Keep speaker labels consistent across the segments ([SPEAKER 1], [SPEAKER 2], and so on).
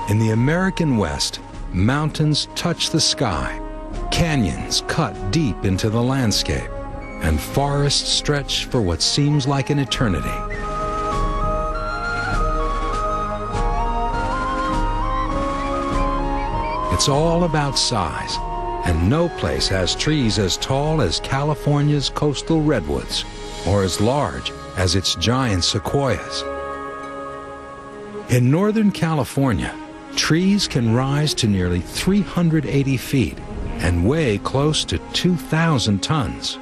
[SPEAKER 1] In the American West, mountains touch the sky, canyons cut deep into the landscape, and forests stretch for what seems like an eternity. It's all about size, and no place has trees as tall as California's coastal redwoods, or as large as its giant sequoias. In Northern California, trees can rise to nearly 380 feet and weigh close to 2,000 tons.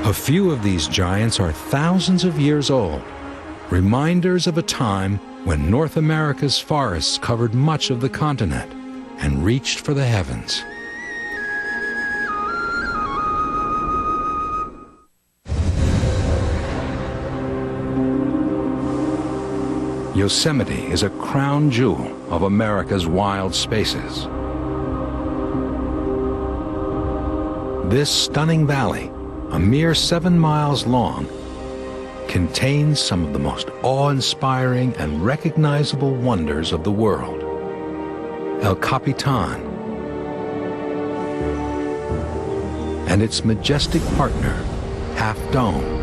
[SPEAKER 1] A few of these giants are thousands of years old, reminders of a time when North America's forests covered much of the continent and reached for the heavens. Yosemite is a crown jewel of America's wild spaces. This stunning valley, a mere 7 miles long, contains some of the most awe-inspiring and recognizable wonders of the world. El Capitan and its majestic partner, Half Dome.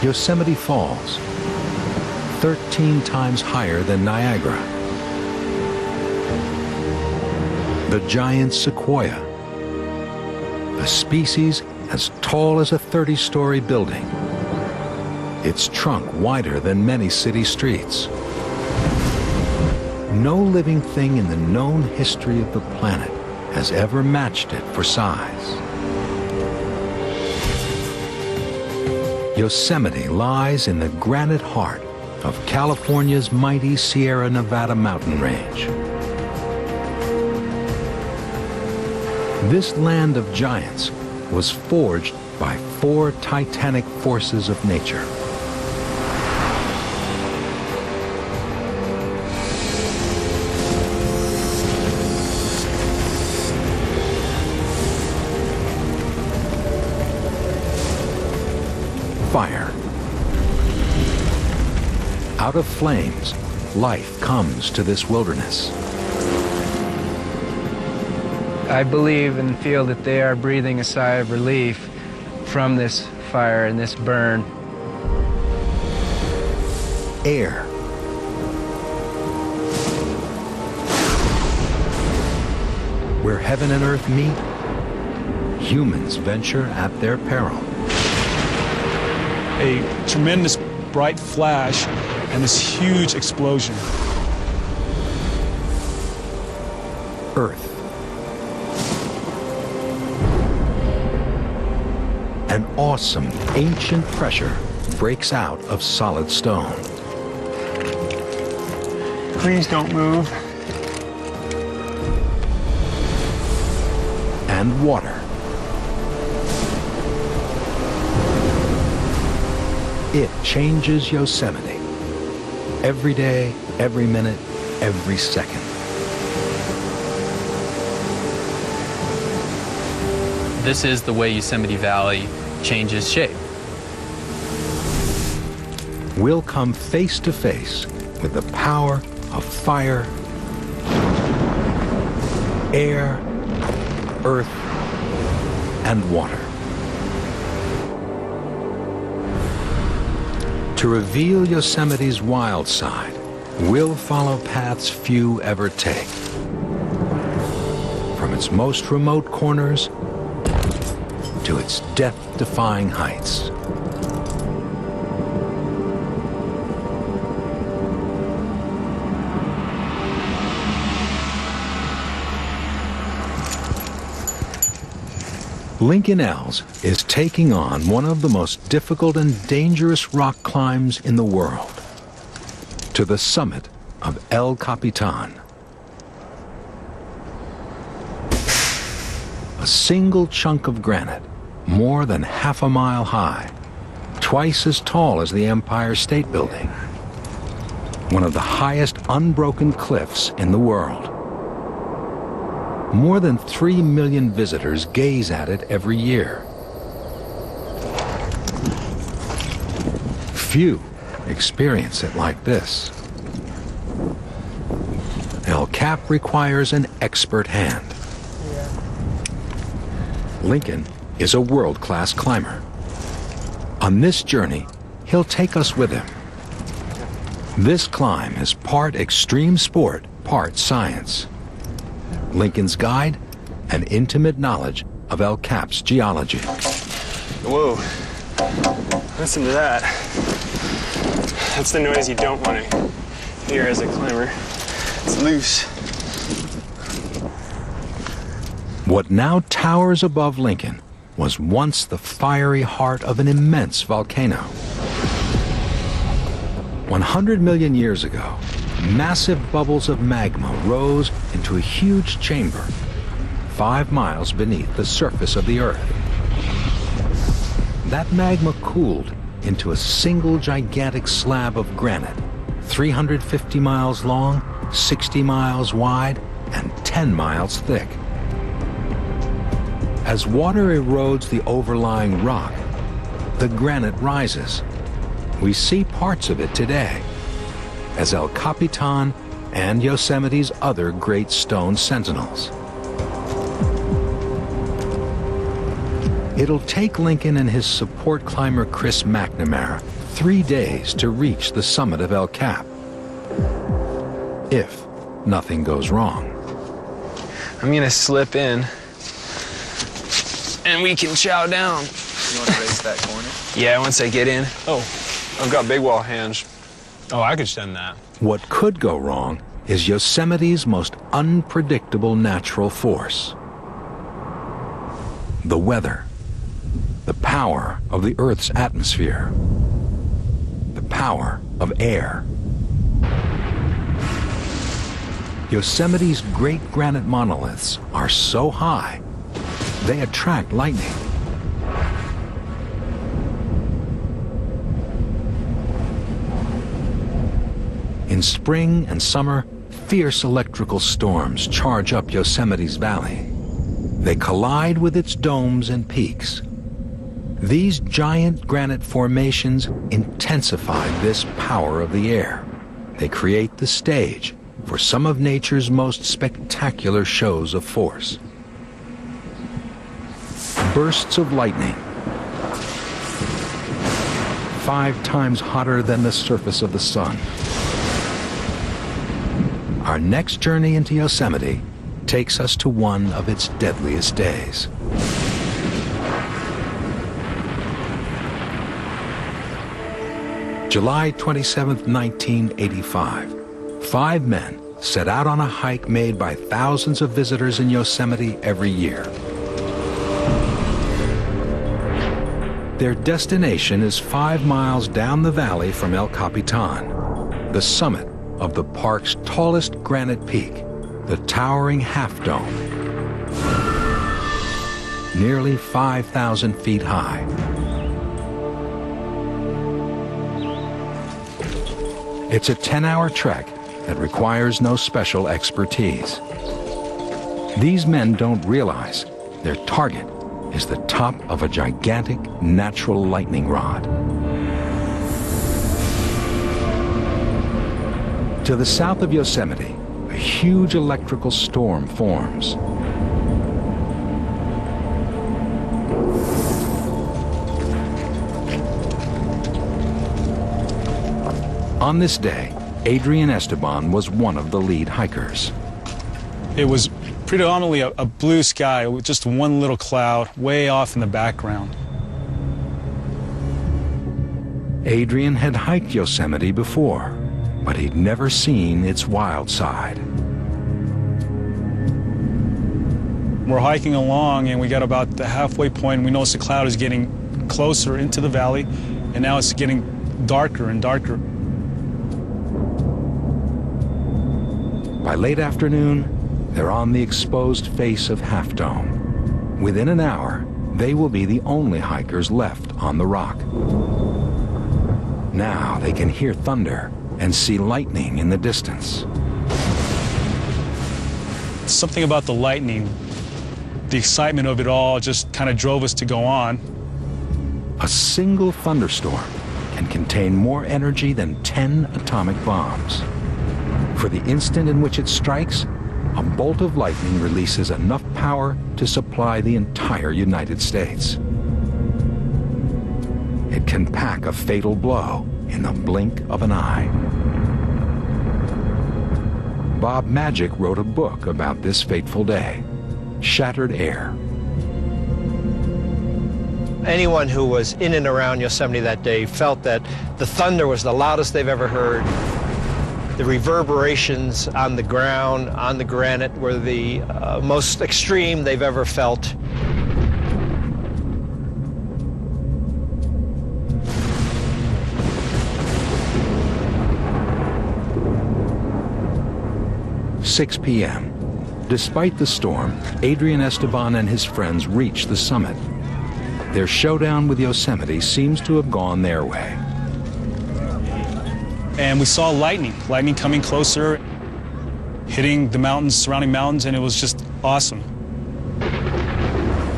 [SPEAKER 1] Yosemite Falls, 13 times higher than Niagara. The giant sequoia, a species as tall as a 30-story building, its trunk wider than many city streets. No living thing in the known history of the planet has ever matched it for size. Yosemite lies in the granite heart of California's mighty Sierra Nevada mountain range. This land of giants was forged by 4 titanic forces of nature. Fire. Out of flames, life comes to this wilderness.
[SPEAKER 2] I believe and feel that they are breathing a sigh of relief from this fire and this burn.
[SPEAKER 1] Air. Where heaven and earth meet, humans venture at their peril.
[SPEAKER 3] A tremendous bright flash and this huge explosion.
[SPEAKER 1] Earth. An awesome ancient pressure breaks out of solid stone.
[SPEAKER 2] Please don't move.
[SPEAKER 1] And water. It changes Yosemite. Every day, every minute, every second.
[SPEAKER 4] This is the way Yosemite Valley changes shape.
[SPEAKER 1] We'll come face to face with the power of fire, air, earth, and water. To reveal Yosemite's wild side, we'll follow paths few ever take. From its most remote corners to its death-defying heights. Lincoln Ells is taking on one of the most difficult and dangerous rock climbs in the world, to the summit of El Capitan. A single chunk of granite, more than half a mile high, twice as tall as the Empire State Building. One of the highest unbroken cliffs in the world. More than 3 million visitors gaze at it every year. Few experience it like this. El Cap requires an expert hand. Lincoln is a world-class climber. On this journey, he'll take us with him. This climb is part extreme sport, part science. Lincoln's guide, an intimate knowledge of El Cap's geology.
[SPEAKER 5] Whoa, listen to that. That's the noise you don't want to hear as a climber. It's loose.
[SPEAKER 1] What now towers above Lincoln was once the fiery heart of an immense volcano. 100 million years ago, massive bubbles of magma rose into a huge chamber 5 miles beneath the surface of the Earth. That magma cooled into a single gigantic slab of granite, 350 miles long, 60 miles wide, and 10 miles thick. As water erodes the overlying rock, the granite rises. We see parts of it today, as El Capitan and Yosemite's other great stone sentinels. It'll take Lincoln and his support climber Chris McNamara 3 days to reach the summit of El Cap, if nothing goes wrong.
[SPEAKER 2] I'm gonna slip in, and we can chow down.
[SPEAKER 6] You want to race that corner?
[SPEAKER 2] Yeah, once I get in.
[SPEAKER 5] Oh, I've got big wall hands.
[SPEAKER 3] Oh, I could stand that.
[SPEAKER 1] What could go wrong is Yosemite's most unpredictable natural force: the weather, the power of the Earth's atmosphere, the power of air. Yosemite's great granite monoliths are so high, they attract lightning. In spring and summer, fierce electrical storms charge up Yosemite's valley. They collide with its domes and peaks. These giant granite formations intensify this power of the air. They create the stage for some of nature's most spectacular shows of force. Bursts of lightning, 5 times hotter than the surface of the sun. Our next journey into Yosemite takes us to one of its deadliest days. July 27, 1985. 5 men set out on a hike made by thousands of visitors in Yosemite every year. Their destination is 5 miles down the valley from El Capitan, the summit of the park's tallest granite peak, the towering Half Dome, nearly 5,000 feet high. It's a 10-hour trek that requires no special expertise. These men don't realize their target is the top of a gigantic natural lightning rod. To the south of Yosemite, a huge electrical storm forms. On this day, Adrian Esteban was one of the lead hikers.
[SPEAKER 3] It was predominantly a blue sky with just one little cloud way off in the background.
[SPEAKER 1] Adrian had hiked Yosemite before, but he'd never seen its wild side.
[SPEAKER 3] We're hiking along and we got about the halfway point and we noticed the cloud is getting closer into the valley, and now it's getting darker and darker.
[SPEAKER 1] By late afternoon, they're on the exposed face of Half Dome. Within an hour, they will be the only hikers left on the rock. Now they can hear thunder and see lightning in the distance.
[SPEAKER 3] Something about the lightning, the excitement of it all just kind of drove us to go on.
[SPEAKER 1] A single thunderstorm and contain more energy than 10 atomic bombs. For the instant in which it strikes, a bolt of lightning releases enough power to supply the entire United States. It can pack a fatal blow in the blink of an eye. Bob Magic wrote a book about this fateful day, Shattered Air.
[SPEAKER 7] Anyone who was in and around Yosemite that day felt that the thunder was the loudest they've ever heard. The reverberations on the ground, on the granite, were the most extreme they've ever felt.
[SPEAKER 1] "6 p.m. Despite the storm, Adrian Esteban and his friends reach the summit. Their showdown with Yosemite seems to have gone their way.
[SPEAKER 3] And we saw lightning coming closer, hitting the mountains, surrounding mountains, and it was just awesome.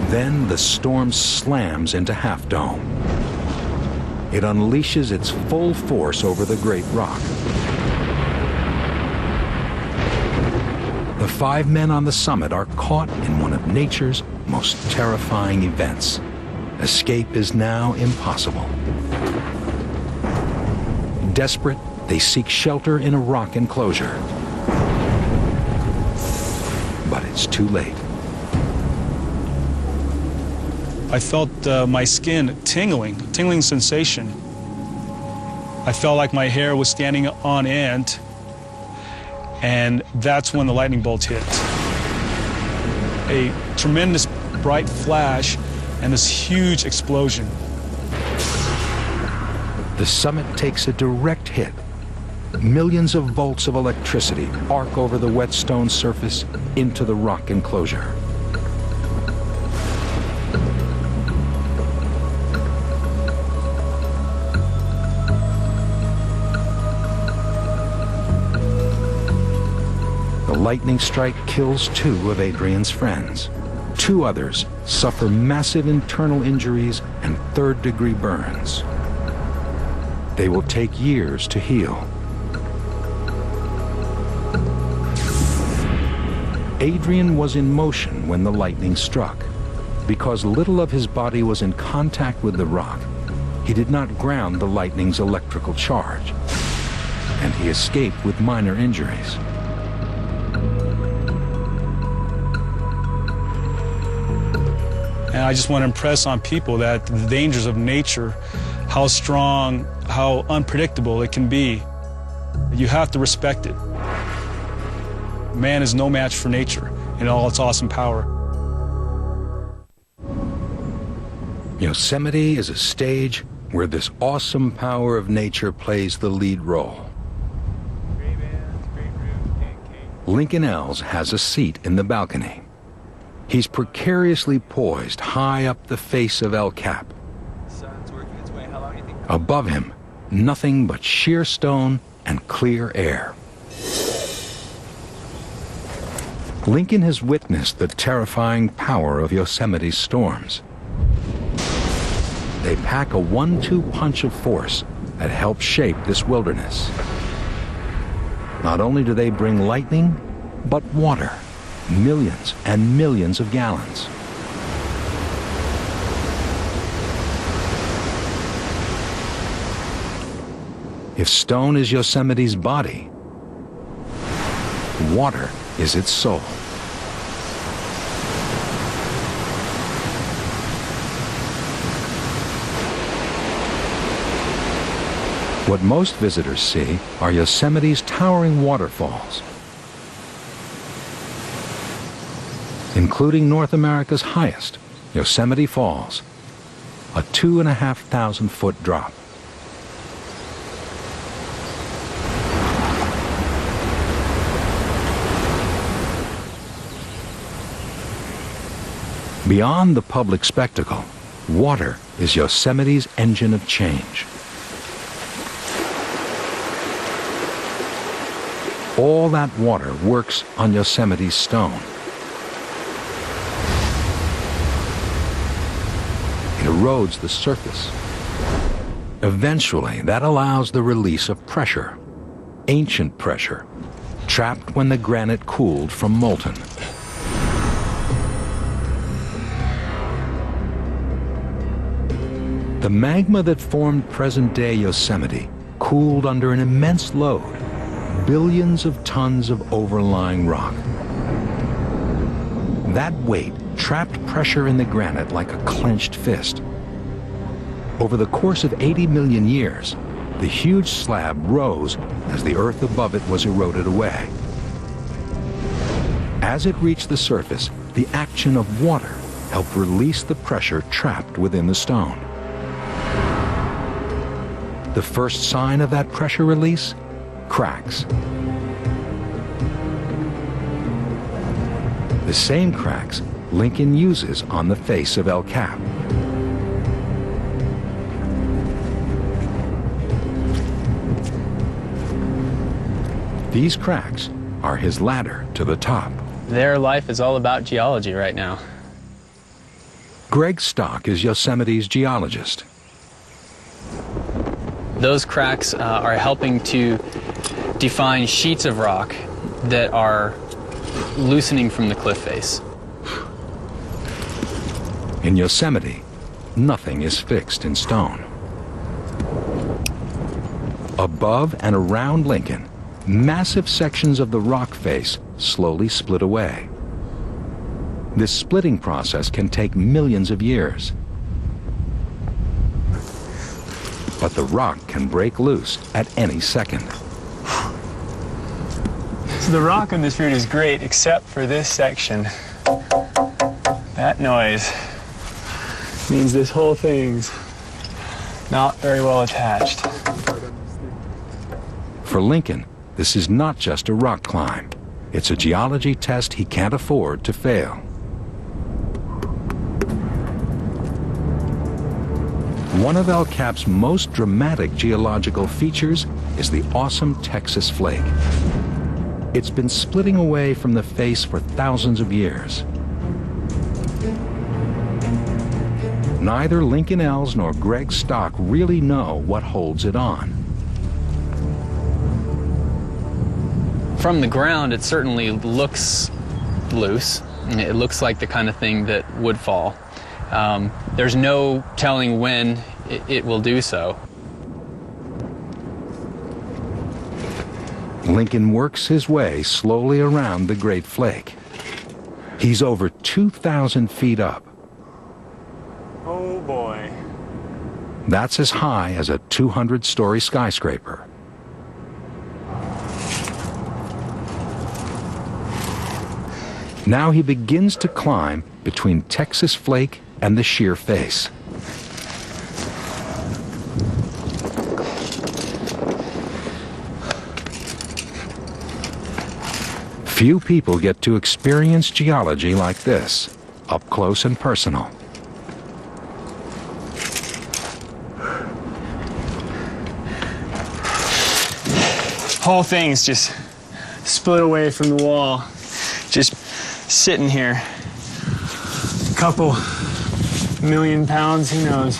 [SPEAKER 1] Then the storm slams into Half Dome. It unleashes its full force over the great rock. The 5 men on the summit are caught in one of nature's most terrifying events. Escape is now impossible. Desperate, they seek shelter in a rock enclosure. But it's too late.
[SPEAKER 3] I felt my skin tingling sensation. I felt like my hair was standing on end, and that's when the lightning bolt hit. A tremendous bright flash and this huge explosion.
[SPEAKER 1] The summit takes a direct hit. Millions of volts of electricity arc over the wet stone surface into the rock enclosure. The lightning strike kills 2 of Adrian's friends. 2 others suffer massive internal injuries and 3rd-degree burns. They will take years to heal. Adrian was in motion when the lightning struck. Because little of his body was in contact with the rock, he did not ground the lightning's electrical charge, and he escaped with minor injuries.
[SPEAKER 3] And I just want to impress on people that the dangers of nature, how strong, how unpredictable it can be, you have to respect it. Man is no match for nature in all its awesome power.
[SPEAKER 1] Yosemite is a stage where this awesome power of nature plays the lead role. Lincoln Els has a seat in the balcony. He's precariously poised high up the face of El Cap. Above him, nothing but sheer stone and clear air. Lincoln has witnessed the terrifying power of Yosemite's storms. They pack a 1-2 punch of force that helps shape this wilderness. Not only do they bring lightning, but water. Millions and millions of gallons. If stone is Yosemite's body, water is its soul. What most visitors see are Yosemite's towering waterfalls, including North America's highest, Yosemite Falls, a 2,500-foot drop. Beyond the public spectacle, water is Yosemite's engine of change. All that water works on Yosemite's stone. It erodes the surface. Eventually, that allows the release of pressure, ancient pressure, trapped when the granite cooled from molten. The magma that formed present-day Yosemite cooled under an immense load, billions of tons of overlying rock. That weight trapped pressure in the granite like a clenched fist. Over the course of 80 million years, the huge slab rose as the earth above it was eroded away. As it reached the surface, the action of water helped release the pressure trapped within the stone. The first sign of that pressure release? Cracks. The same cracks Lincoln uses on the face of El Cap. These cracks are his ladder to the top.
[SPEAKER 4] Their life is all about geology right now.
[SPEAKER 1] Greg Stock is Yosemite's geologist.
[SPEAKER 4] Those cracks are helping to define sheets of rock that are loosening from the cliff face.
[SPEAKER 1] In Yosemite, nothing is fixed in stone. Above and around Lincoln, massive sections of the rock face slowly split away. This splitting process can take millions of years. But the rock can break loose at any second.
[SPEAKER 5] So the rock on this route is great, except for this section. That noise means this whole thing's not very well attached.
[SPEAKER 1] For Lincoln, this is not just a rock climb. It's a geology test he can't afford to fail. One of El Cap's most dramatic geological features is the awesome Texas flake. It's been splitting away from the face for thousands of years. Neither Lincoln Els nor Greg Stock really know what holds it on.
[SPEAKER 4] From the ground, it certainly looks loose. It looks like the kind of thing that would fall. There's no telling when it will do so.
[SPEAKER 1] Lincoln works his way slowly around the Great Flake. He's over 2,000 feet up.
[SPEAKER 5] Oh boy.
[SPEAKER 1] That's as high as a 200-story skyscraper. Now he begins to climb between Texas Flake and the sheer face. Few people get to experience geology like this, up close and personal.
[SPEAKER 5] Whole thing's just split away from the wall. Just sitting here. A couple million pounds, who knows?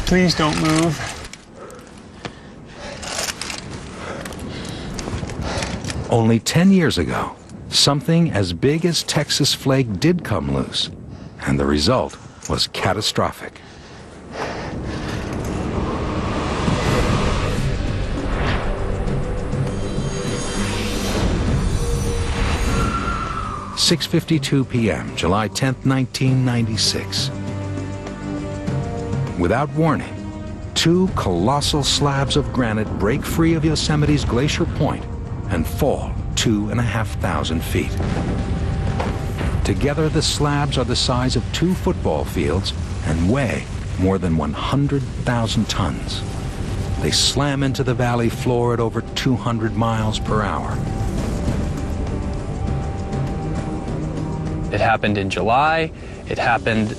[SPEAKER 5] Please don't move.
[SPEAKER 1] Only 10 years ago, something as big as Texas Flake did come loose, and the result was catastrophic. – 6:52 p.m., July 10th, 1996. Without warning, two colossal slabs of granite break free of Yosemite's Glacier Point and fall 2,500 feet. Together, the slabs are the size of 2 football fields and weigh more than 100,000 tons. They slam into the valley floor at over 200 miles per hour.
[SPEAKER 4] It happened in July. It happened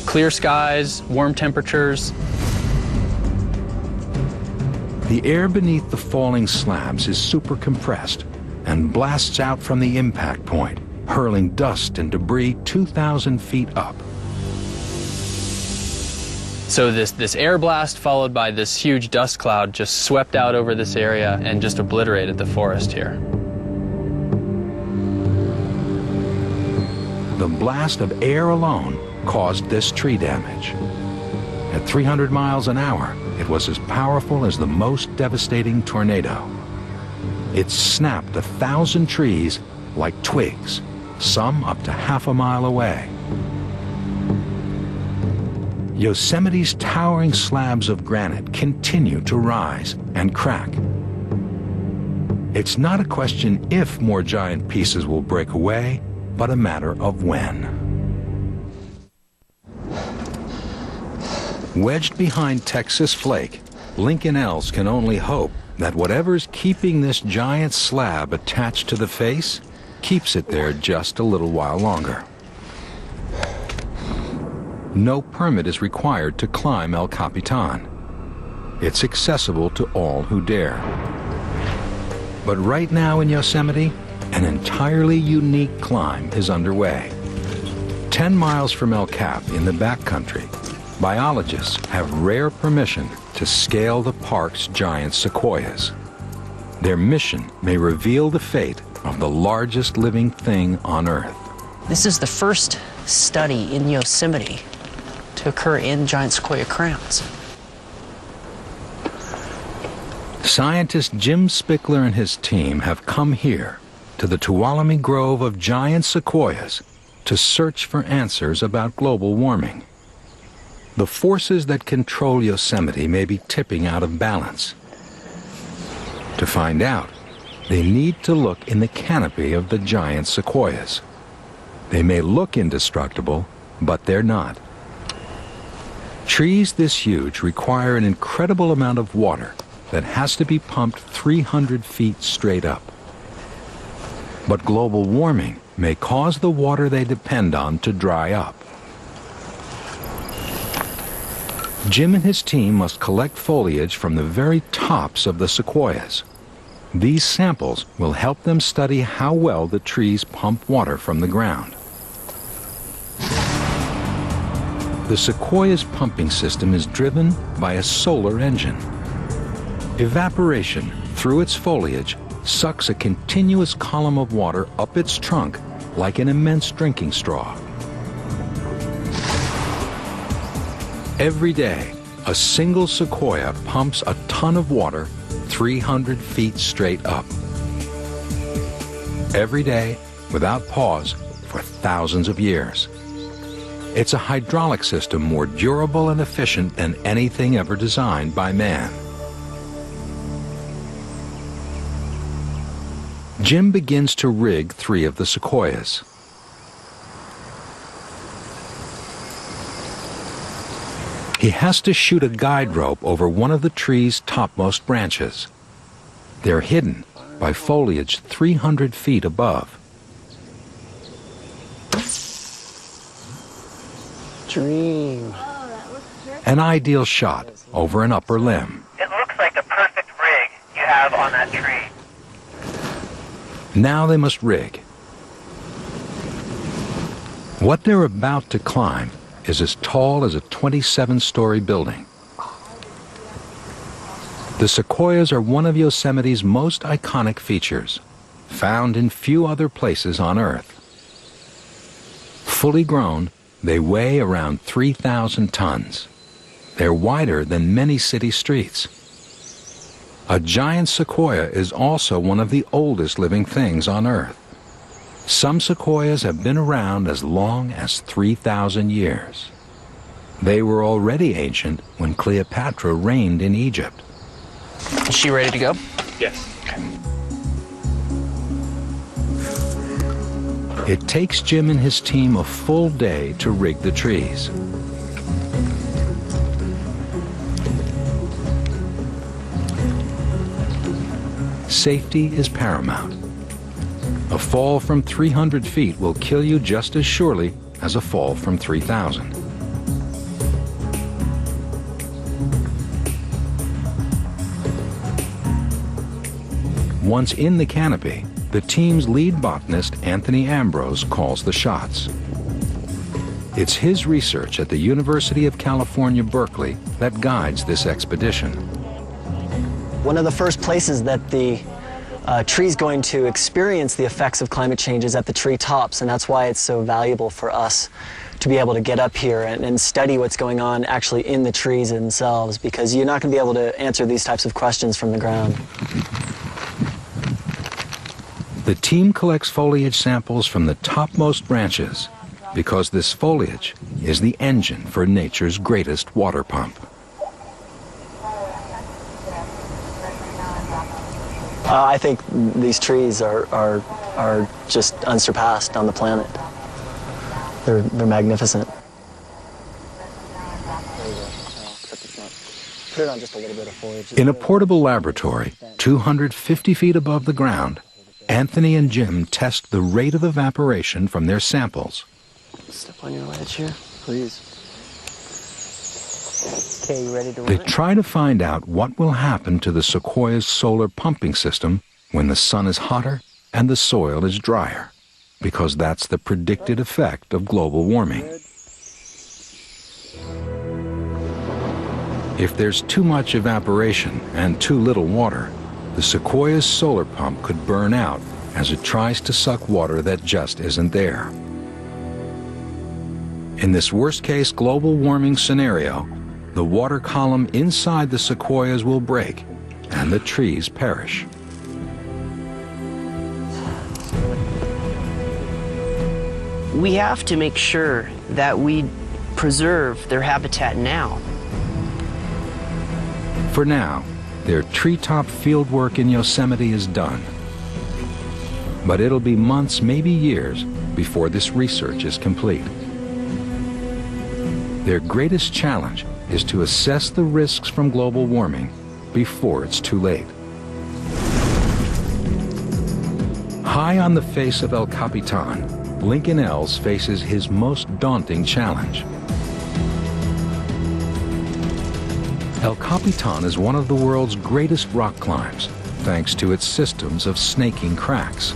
[SPEAKER 4] clear skies, warm temperatures.
[SPEAKER 1] The air beneath the falling slabs is super compressed and blasts out from the impact point hurling dust and debris 2,000 feet up.
[SPEAKER 4] So this air blast followed by this huge dust cloud just swept out over this area and just obliterated the forest here.
[SPEAKER 1] The blast of air alone caused this tree damage. At 300 miles an hour, it was as powerful as the most devastating tornado. It snapped 1,000 trees like twigs, some up to half a mile away. Yosemite's towering slabs of granite continue to rise and crack. It's not a question if more giant pieces will break away, but a matter of when. Wedged behind Texas Flake, Lincoln Els can only hope that whatever's keeping this giant slab attached to the face keeps it there just a little while longer. No permit is required to climb El Capitan. It's accessible to all who dare. But right now in Yosemite, an entirely unique climb is underway. 10 miles from El Cap in the backcountry, biologists have rare permission to scale the park's giant sequoias. Their mission may reveal the fate of the largest living thing on Earth.
[SPEAKER 8] This is the first study in Yosemite to occur in giant sequoia crowns.
[SPEAKER 1] Scientist Jim Spickler and his team have come here to the Tuolumne Grove of giant sequoias to search for answers about global warming. The forces that control Yosemite may be tipping out of balance. To find out, they need to look in the canopy of the giant sequoias. They may look indestructible, but they're not. Trees this huge require an incredible amount of water that has to be pumped 300 feet straight up. But global warming may cause the water they depend on to dry up. Jim and his team must collect foliage from the very tops of the sequoias. These samples will help them study how well the trees pump water from the ground. The sequoia's pumping system is driven by a solar engine. Evaporation through its foliage sucks a continuous column of water up its trunk like an immense drinking straw. Every day, a single sequoia pumps a ton of water 300 feet straight up. Every day, without pause, for thousands of years. It's a hydraulic system more durable and efficient than anything ever designed by man. Jim begins to rig 3 of the sequoias. He has to shoot a guide rope over one of the tree's topmost branches. They're hidden by foliage 300 feet above.
[SPEAKER 8] Dream.
[SPEAKER 1] An ideal shot over an upper limb.
[SPEAKER 9] It looks like the perfect rig you have on that tree.
[SPEAKER 1] Now they must rig. What they're about to climb is as tall as a 27-story building. The sequoias are one of Yosemite's most iconic features, found in few other places on Earth. Fully grown, they weigh around 3,000 tons. They're wider than many city streets. A giant sequoia is also one of the oldest living things on Earth. Some sequoias have been around as long as 3,000 years. They were already ancient when Cleopatra reigned in Egypt.
[SPEAKER 8] Is she ready to go?
[SPEAKER 5] Yes.
[SPEAKER 1] It takes Jim and his team a full day to rig the trees. Safety is paramount. A fall from 300 feet will kill you just as surely as a fall from 3,000. Once in the canopy, The team's lead botanist, Anthony Ambrose, calls the shots. It's his research at the University of California, Berkeley, that guides this expedition.
[SPEAKER 8] One of the first places that the tree's going to experience the effects of climate change is at the tree tops, and that's why it's so valuable for us to be able to get up here and study what's going on actually in the trees themselves, because you're not going to be able to answer these types of questions from the ground.
[SPEAKER 1] The team collects foliage samples from the topmost branches because this foliage is the engine for nature's greatest water pump.
[SPEAKER 8] I think these trees are just unsurpassed on the planet. They're magnificent. Put it on just a little bit of foliage.
[SPEAKER 1] In a portable laboratory, 250 feet above the ground, Anthony and Jim test the rate of evaporation from their samples.
[SPEAKER 8] Step on your ledge here, please. Okay, you ready to
[SPEAKER 1] They
[SPEAKER 8] run?
[SPEAKER 1] try to find out what will happen to the sequoia's solar pumping system when the sun is hotter and the soil is drier, because that's the predicted effect of global warming. If there's too much evaporation and too little water, the sequoia's solar pump could burn out as it tries to suck water that just isn't there. In this worst-case global warming scenario, the water column inside the sequoias will break and the trees perish.
[SPEAKER 10] We have to make sure that we preserve their habitat now.
[SPEAKER 1] For now, their treetop fieldwork in Yosemite is done. But it'll be months, maybe years, before this research is complete. Their greatest challenge is to assess the risks from global warming before it's too late. High on the face of El Capitan, Lincoln Els faces his most daunting challenge. El Capitan is one of the world's greatest rock climbs, thanks to its systems of snaking cracks.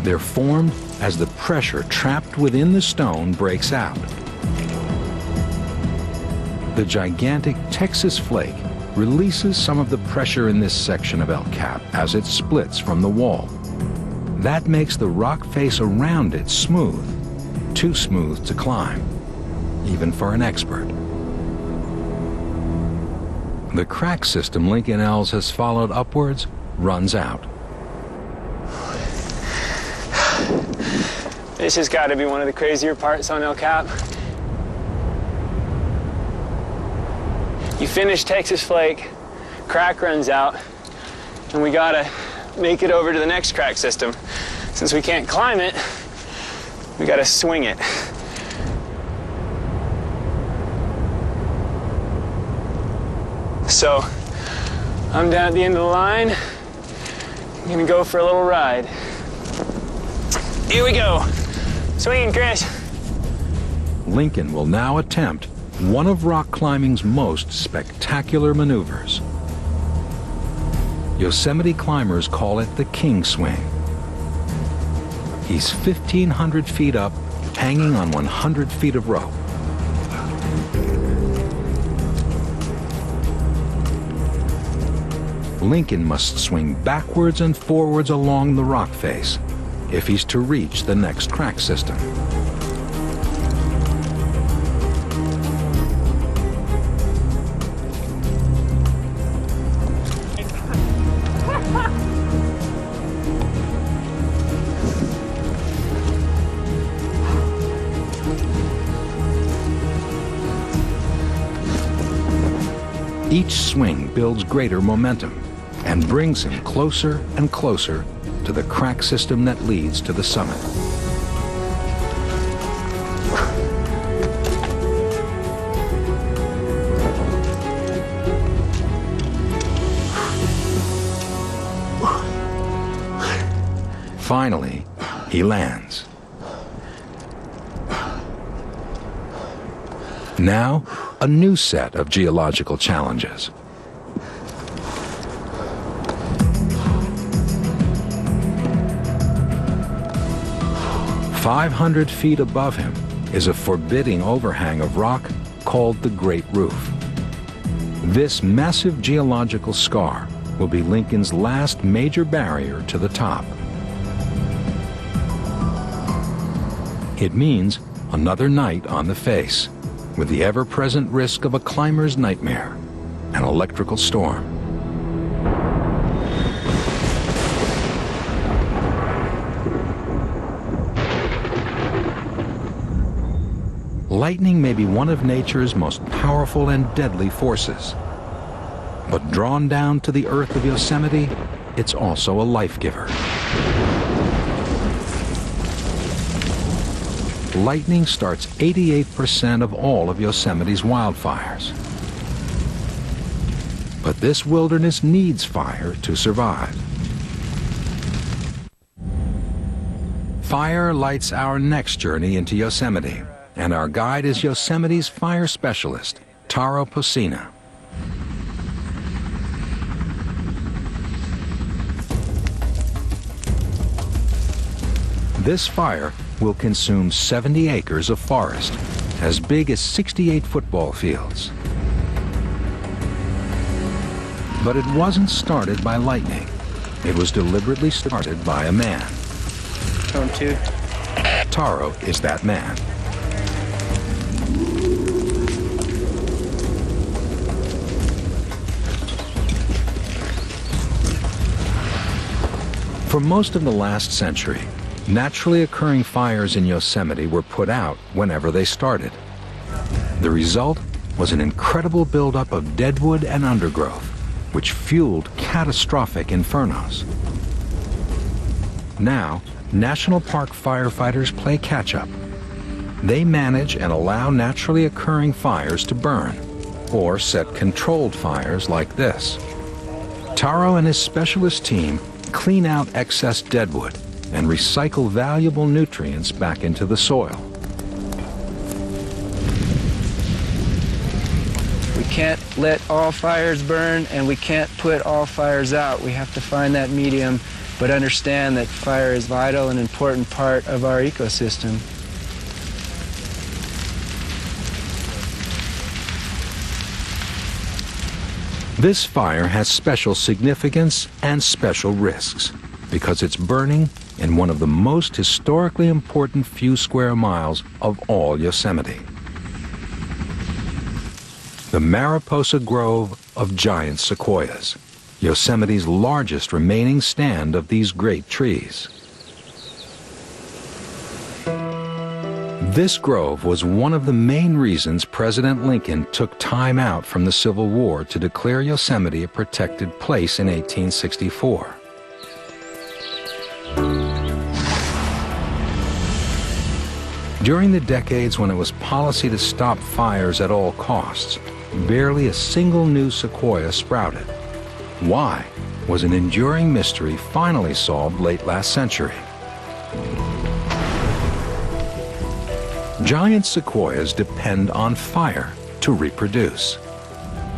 [SPEAKER 1] They're formed as the pressure trapped within the stone breaks out. The gigantic Texas flake releases some of the pressure in this section of El Cap as it splits from the wall. That makes the rock face around it smooth, too smooth to climb, even for an expert. The crack system Lincoln Els has followed upwards runs out.
[SPEAKER 5] This has got to be one of the crazier parts on El Cap. You finish Texas Flake, crack runs out, and we gotta make it over to the next crack system. Since we can't climb it, we gotta swing it. So, I'm down at the end of the line. I'm gonna go for a little ride. Here we go. Swinging, Chris.
[SPEAKER 1] Lincoln will now attempt one of rock climbing's most spectacular maneuvers. Yosemite climbers call it the King Swing. He's 1,500 feet up, hanging on 100 feet of rope. Lincoln must swing backwards and forwards along the rock face if he's to reach the next crack system. Each swing builds greater momentum and brings him closer and closer to the crack system that leads to the summit. Finally, he lands. Now, a new set of geological challenges. 500 feet above him is a forbidding overhang of rock called the Great Roof. This massive geological scar will be Lincoln's last major barrier to the top. It means another night on the face, with the ever-present risk of a climber's nightmare, an electrical storm. Lightning may be one of nature's most powerful and deadly forces. But drawn down to the earth of Yosemite, it's also a life giver. Lightning starts 88% of all of Yosemite's wildfires. But this wilderness needs fire to survive. Fire lights our next journey into Yosemite, and our guide is Yosemite's fire specialist, Taro Posina. This fire will consume 70 acres of forest, as big as 68 football fields. But it wasn't started by lightning. It was deliberately started by a man.
[SPEAKER 2] Tone 2.
[SPEAKER 1] Taro is that man. For most of the last century, naturally occurring fires in Yosemite were put out whenever they started. The result was an incredible buildup of deadwood and undergrowth, which fueled catastrophic infernos. Now, national park firefighters play catch-up. They manage and allow naturally occurring fires to burn, or set controlled fires like this. Taro and his specialist team clean out excess deadwood and recycle valuable nutrients back into the soil.
[SPEAKER 2] We can't let all fires burn, and we can't put all fires out. We have to find that medium, but understand that fire is a vital and important part of our ecosystem.
[SPEAKER 1] This fire has special significance and special risks because it's burning in one of the most historically important few square miles of all Yosemite. The Mariposa Grove of giant sequoias, Yosemite's largest remaining stand of these great trees. This grove was one of the main reasons President Lincoln took time out from the Civil War to declare Yosemite a protected place in 1864. During the decades when it was policy to stop fires at all costs, barely a single new sequoia sprouted. Why was an enduring mystery finally solved late last century. Giant sequoias depend on fire to reproduce.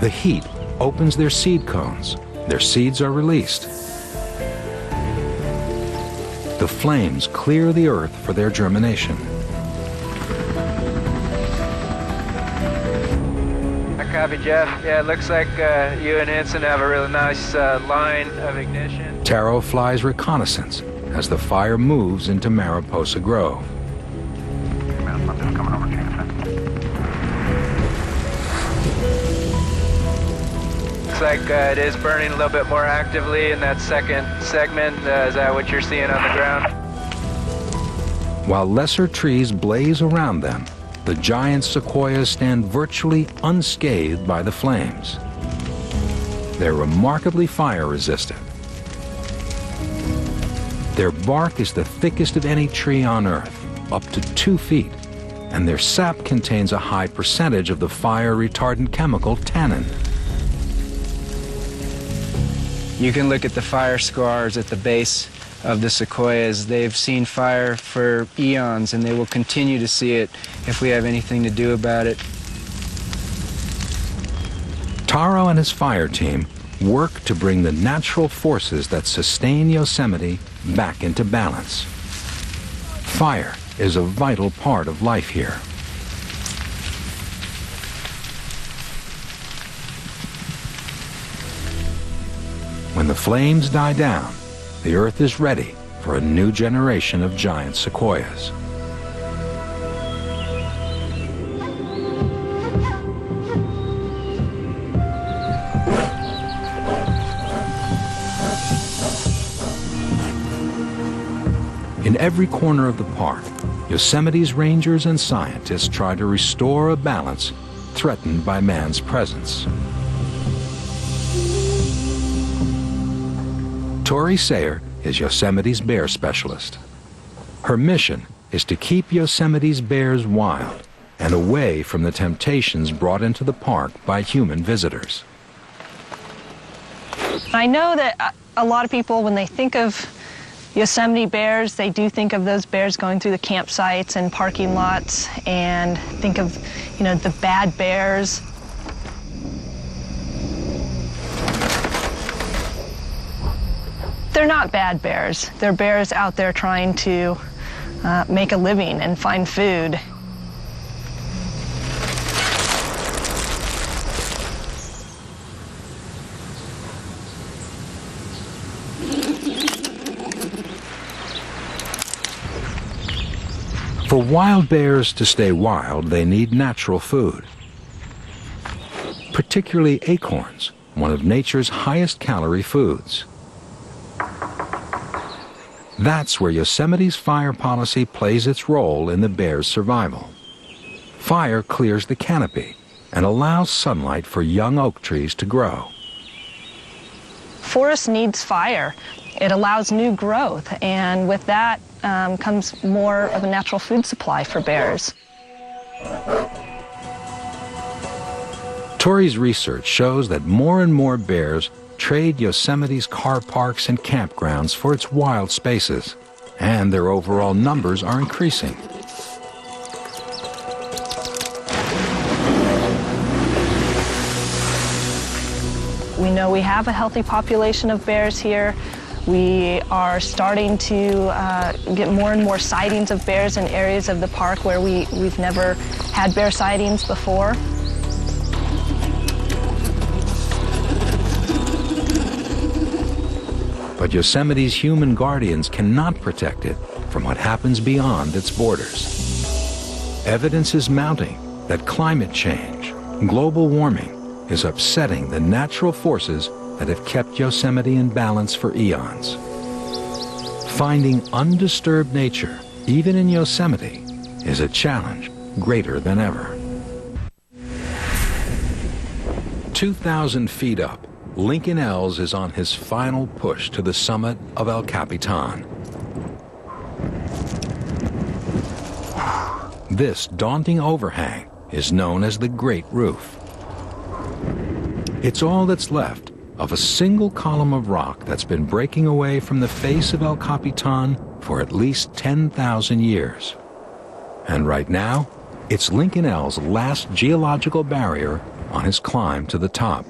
[SPEAKER 1] The heat opens their seed cones. Their seeds are released. The flames clear the earth for their germination.
[SPEAKER 2] Copy, Jeff. Yeah, it looks like you and Henson have a really nice line of ignition.
[SPEAKER 1] Taro flies reconnaissance as the fire moves into Mariposa Grove.
[SPEAKER 2] Looks like it is burning a little bit more actively in that second segment. Is that what you're seeing on the ground?
[SPEAKER 1] While lesser trees blaze around them, the giant sequoias stand virtually unscathed by the flames. They're remarkably fire-resistant. Their bark is the thickest of any tree on Earth, up to 2 feet, and their sap contains a high percentage of the fire-retardant chemical tannin.
[SPEAKER 2] You can look at the fire scars at the base of the sequoias. They've seen fire for eons, and they will continue to see it if we have anything to do about it.
[SPEAKER 1] Taro and his fire team work to bring the natural forces that sustain Yosemite back into balance. Fire is a vital part of life here. When the flames die down, the Earth is ready for a new generation of giant sequoias. In every corner of the park, Yosemite's rangers and scientists try to restore a balance threatened by man's presence. Tori Sayer is Yosemite's bear specialist. Her mission is to keep Yosemite's bears wild and away from the temptations brought into the park by human visitors.
[SPEAKER 11] I know that a lot of people, when they think of Yosemite bears, they do think of those bears going through the campsites and parking lots and think of, you know, the bad bears. They're not bad bears. They're bears out there trying to make a living and find food.
[SPEAKER 1] For wild bears to stay wild, they need natural food, particularly acorns, one of nature's highest calorie foods. That's where Yosemite's fire policy plays its role in the bear's survival. Fire clears the canopy and allows sunlight for young oak trees to grow.
[SPEAKER 11] Forest needs fire. It allows new growth, and with that comes more of a natural food supply for bears.
[SPEAKER 1] Tori's research shows that more and more bears trade Yosemite's car parks and campgrounds for its wild spaces, and their overall numbers are increasing.
[SPEAKER 11] We know we have a healthy population of bears here. We are starting to get more and more sightings of bears in areas of the park where we've never had bear sightings before.
[SPEAKER 1] But Yosemite's human guardians cannot protect it from what happens beyond its borders. Evidence is mounting that climate change, global warming, is upsetting the natural forces that have kept Yosemite in balance for eons. Finding undisturbed nature, even in Yosemite, is a challenge greater than ever. 2,000 feet up, Lincoln Els is on his final push to the summit of El Capitan. This daunting overhang is known as the Great Roof. It's all that's left of a single column of rock that's been breaking away from the face of El Capitan for at least 10,000 years. And right now, it's Lincoln Els' last geological barrier on his climb to the top.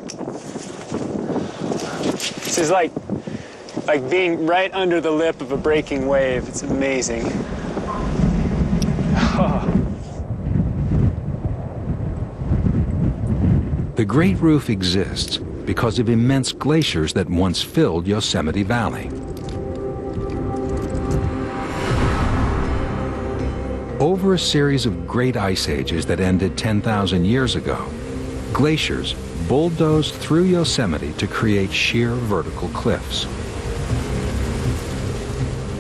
[SPEAKER 5] This is like being right under the lip of a breaking wave. It's amazing.
[SPEAKER 1] The Great Roof exists because of immense glaciers that once filled Yosemite Valley. Over a series of great ice ages that ended 10,000 years ago, glaciers bulldozed through Yosemite to create sheer vertical cliffs.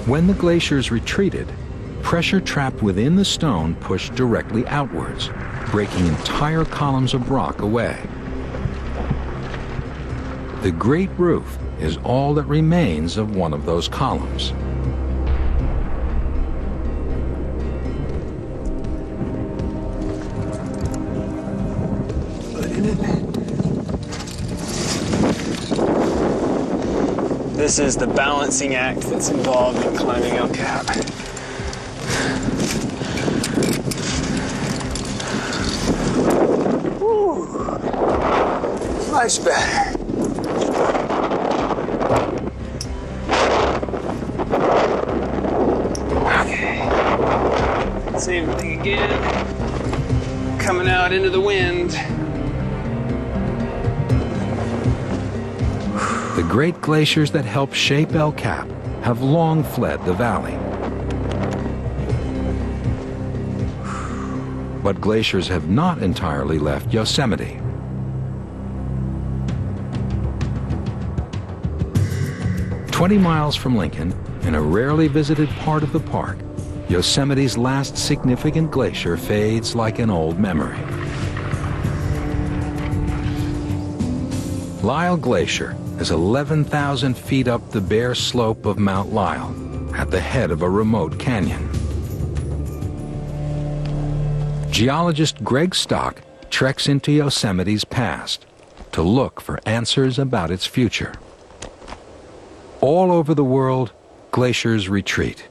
[SPEAKER 1] When the glaciers retreated, pressure trapped within the stone pushed directly outwards, breaking entire columns of rock away. The Great Roof is all that remains of one of those columns.
[SPEAKER 5] This is the balancing act that's involved in climbing El Cap. Woo. Much better. Okay. Same thing again. Coming out into the wind.
[SPEAKER 1] The great glaciers that help shape El Cap have long fled the valley. But glaciers have not entirely left Yosemite. "20 miles from Lincoln, in a rarely visited part of the park, Yosemite's last significant glacier fades like an old memory. Lyell Glacier is 11,000 feet up the bare slope of Mount Lyell, at the head of a remote canyon. Geologist Greg Stock treks into Yosemite's past to look for answers about its future. All over the world, glaciers retreat.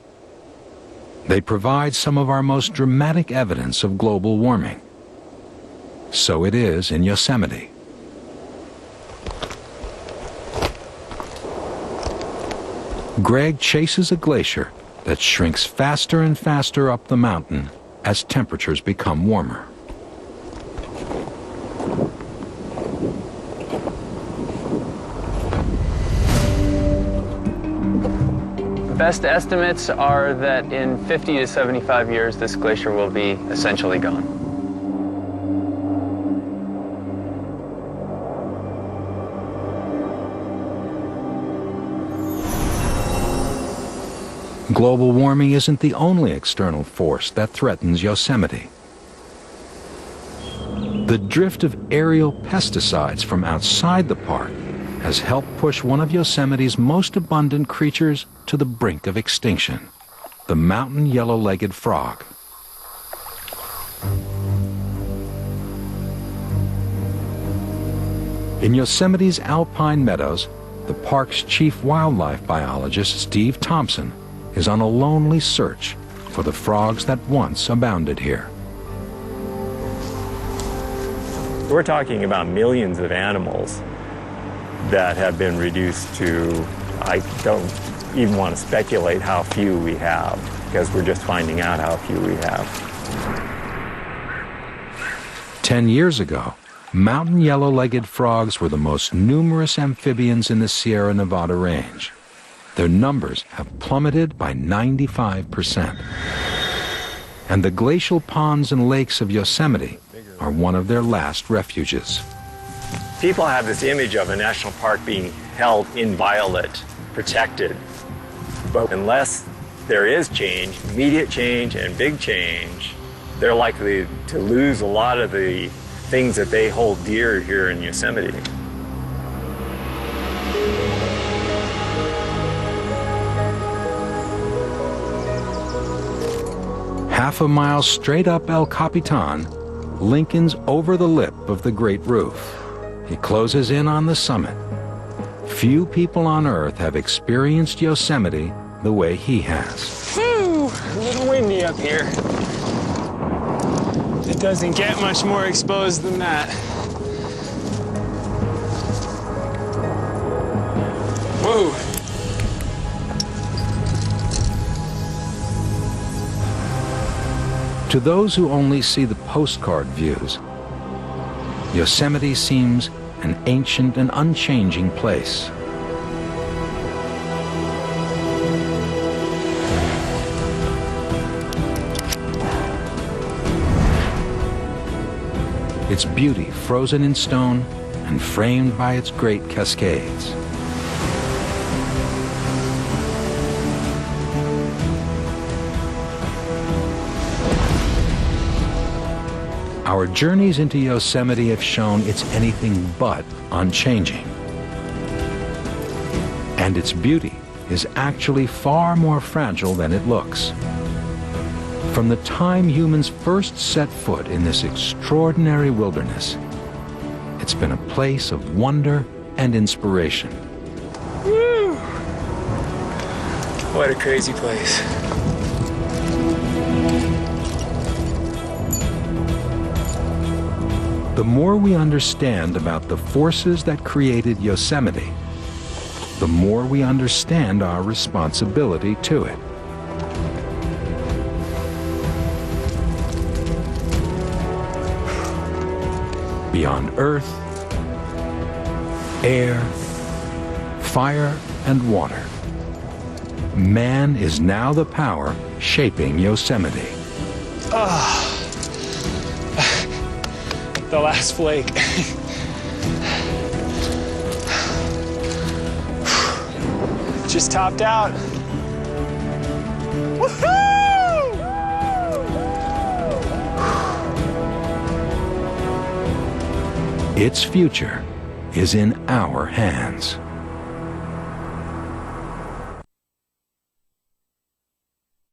[SPEAKER 1] They provide some of our most dramatic evidence of global warming. So it is in Yosemite. Greg chases a glacier that shrinks faster and faster up the mountain as temperatures become warmer.
[SPEAKER 4] Best estimates are that in 50 to 75 years, this glacier will be essentially gone.
[SPEAKER 1] Global warming isn't the only external force that threatens Yosemite. The drift of aerial pesticides from outside the park has helped push one of Yosemite's most abundant creatures to the brink of extinction, the mountain yellow-legged frog. In Yosemite's alpine meadows, the park's chief wildlife biologist, Steve Thompson, is on a lonely search for the frogs that once abounded here.
[SPEAKER 12] We're talking about millions of animals that have been reduced to, I don't even want to speculate how few we have, because we're just finding out how few we have.
[SPEAKER 1] 10 years ago, mountain yellow-legged frogs were the most numerous amphibians in the Sierra Nevada range. Their numbers have plummeted by 95%. And the glacial ponds and lakes of Yosemite are one of their last refuges.
[SPEAKER 12] People have this image of a national park being held inviolate, protected. But unless there is change, immediate change and big change, they're likely to lose a lot of the things that they hold dear here in Yosemite.
[SPEAKER 1] Half a mile straight up El Capitan, Lincoln's over the lip of the Great Roof. He closes in on the summit. Few people on Earth have experienced Yosemite the way he has.
[SPEAKER 5] Whew, a little windy up here. It doesn't get much more exposed than that. Whoa.
[SPEAKER 1] To those who only see the postcard views, Yosemite seems an ancient and unchanging place. Its beauty frozen in stone and framed by its great cascades. Our journeys into Yosemite have shown it's anything but unchanging. And its beauty is actually far more fragile than it looks. From the time humans first set foot in this extraordinary wilderness, it's been a place of wonder and inspiration.
[SPEAKER 5] Woo! What a crazy place.
[SPEAKER 1] The more we understand about the forces that created Yosemite, the more we understand our responsibility to it. beyond earth, air, fire, and water. Man is now the power shaping Yosemite.
[SPEAKER 5] The last flake. Just topped out.
[SPEAKER 1] Its future is in our hands.